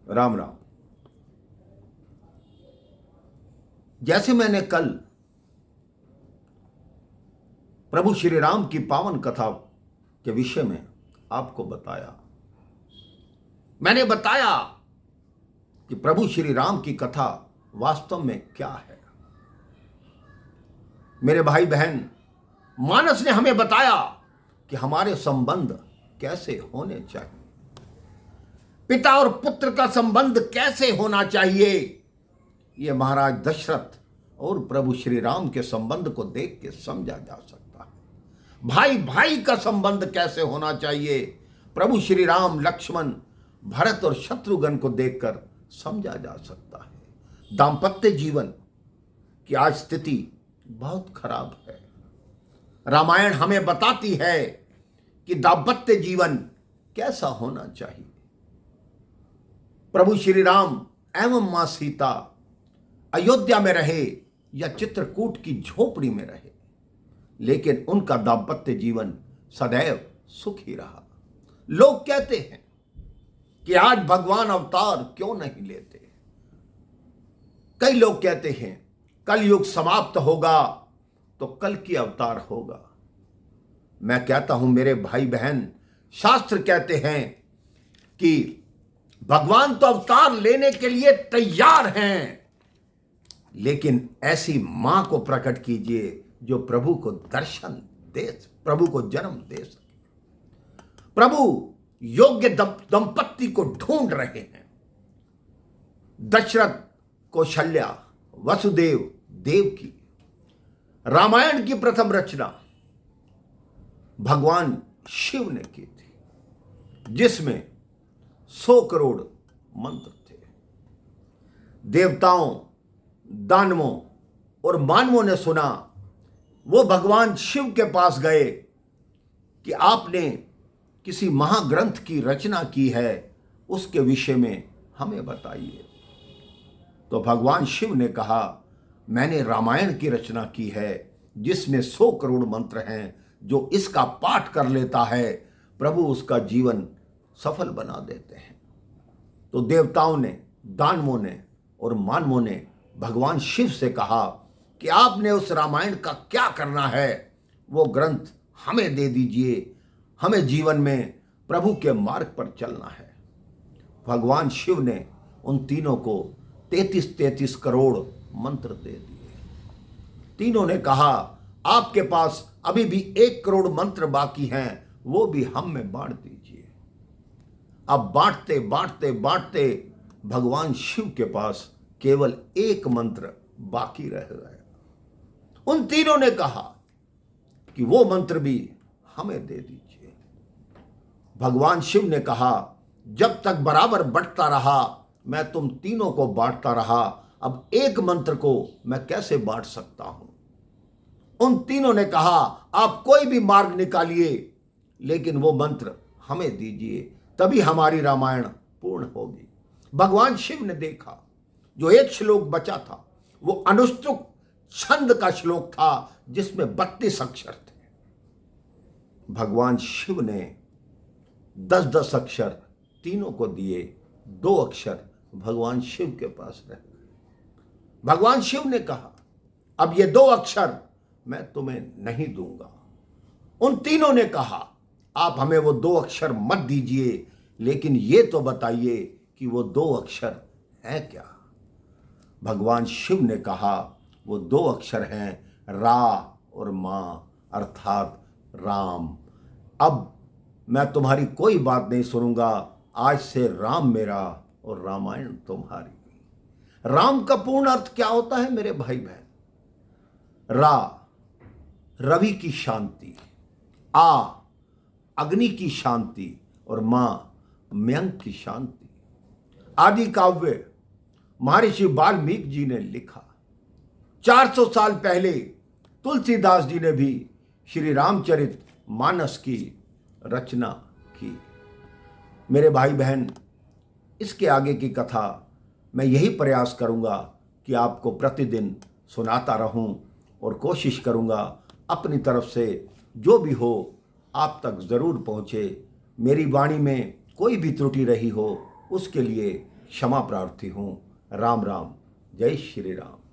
राम राम। जैसे मैंने कल प्रभु श्री राम की पावन कथा के विषय में आपको बताया, मैंने बताया कि प्रभु श्री राम की कथा वास्तव में क्या है। मेरे भाई बहन, मानस ने हमें बताया कि हमारे संबंध कैसे होने चाहिए, पिता और पुत्र का संबंध कैसे होना चाहिए। यह महाराज दशरथ और प्रभु श्री राम के संबंध को देख के समझा जा सकता है। भाई भाई का संबंध कैसे होना चाहिए, प्रभु श्री राम, लक्ष्मण, भरत और शत्रुघ्न को देखकर समझा जा सकता है। दाम्पत्य जीवन की आज स्थिति बहुत खराब है। रामायण हमें बताती है कि दाम्पत्य जीवन कैसा होना चाहिए। प्रभु श्री राम एवं मां सीता अयोध्या में रहे या चित्रकूट की झोपड़ी में रहे, लेकिन उनका दाम्पत्य जीवन सदैव सुखी रहा। लोग कहते हैं कि आज भगवान अवतार क्यों नहीं लेते। कई लोग कहते हैं कल युग समाप्त होगा तो कल की अवतार होगा। मैं कहता हूं मेरे भाई बहन, शास्त्र कहते हैं कि भगवान तो अवतार लेने के लिए तैयार हैं, लेकिन ऐसी मां को प्रकट कीजिए जो प्रभु को दर्शन दे, प्रभु को जन्म दे सके। प्रभु योग्य दंपत्ति को ढूंढ रहे हैं। दशरथ, कौशल्या, वसुदेव, देवकी। रामायण की प्रथम रचना भगवान शिव ने की थी, जिसमें 100 करोड़ मंत्र थे। देवताओं, दानवों और मानवों ने सुना, वो भगवान शिव के पास गए कि आपने किसी महाग्रंथ की रचना की है, उसके विषय में हमें बताइए। तो भगवान शिव ने कहा, मैंने रामायण की रचना की है जिसमें 100 करोड़ मंत्र हैं। जो इसका पाठ कर लेता है, प्रभु उसका जीवन सफल बना देते हैं। तो देवताओं ने, दानवों ने और मानवों ने भगवान शिव से कहा कि आपने उस रामायण का क्या करना है, वो ग्रंथ हमें दे दीजिए, हमें जीवन में प्रभु के मार्ग पर चलना है। भगवान शिव ने उन तीनों को 33 करोड़ मंत्र दे दिए। तीनों ने कहा, आपके पास अभी भी 1 करोड़ मंत्र बाकी हैं, वो भी हम में बांट दीजिए। अब बांटते बांटते बांटते भगवान शिव के पास केवल 1 मंत्र बाकी रह गया। उन तीनों ने कहा कि वो मंत्र भी हमें दे दीजिए। भगवान शिव ने कहा, जब तक बराबर बंटता रहा, मैं तुम तीनों को बांटता रहा, अब 1 मंत्र को मैं कैसे बांट सकता हूं। उन तीनों ने कहा, आप कोई भी मार्ग निकालिए, लेकिन वो मंत्र हमें दीजिए, तभी हमारी रामायण पूर्ण होगी। भगवान शिव ने देखा, जो 1 श्लोक बचा था वो अनुष्टुप छंद का श्लोक था, जिसमें 32 अक्षर थे। भगवान शिव ने 10-10 अक्षर तीनों को दिए, 2 अक्षर भगवान शिव के पास रह गए। भगवान शिव ने कहा, अब ये 2 अक्षर मैं तुम्हें नहीं दूंगा। उन तीनों ने कहा, आप हमें वो 2 अक्षर मत दीजिए, लेकिन ये तो बताइए कि वो 2 अक्षर हैं क्या। भगवान शिव ने कहा, वो 2 अक्षर हैं रा और मां, अर्थात राम। अब मैं तुम्हारी कोई बात नहीं सुनूंगा, आज से राम मेरा और रामायण तुम्हारी। राम का पूर्ण अर्थ क्या होता है मेरे भाई बहन? रा, रवि की शांति, आ, अग्नि की शांति, और मां, मयंक की शांति। आदि काव्य महर्षि वाल्मीकि जी ने लिखा। 400 साल पहले तुलसीदास जी ने भी श्री रामचरित मानस की रचना की। मेरे भाई बहन, इसके आगे की कथा मैं यही प्रयास करूंगा कि आपको प्रतिदिन सुनाता रहूं, और कोशिश करूंगा अपनी तरफ से जो भी हो आप तक ज़रूर पहुंचे। मेरी वाणी में कोई भी त्रुटि रही हो उसके लिए क्षमा प्रार्थी हूँ। राम राम, जय श्री राम।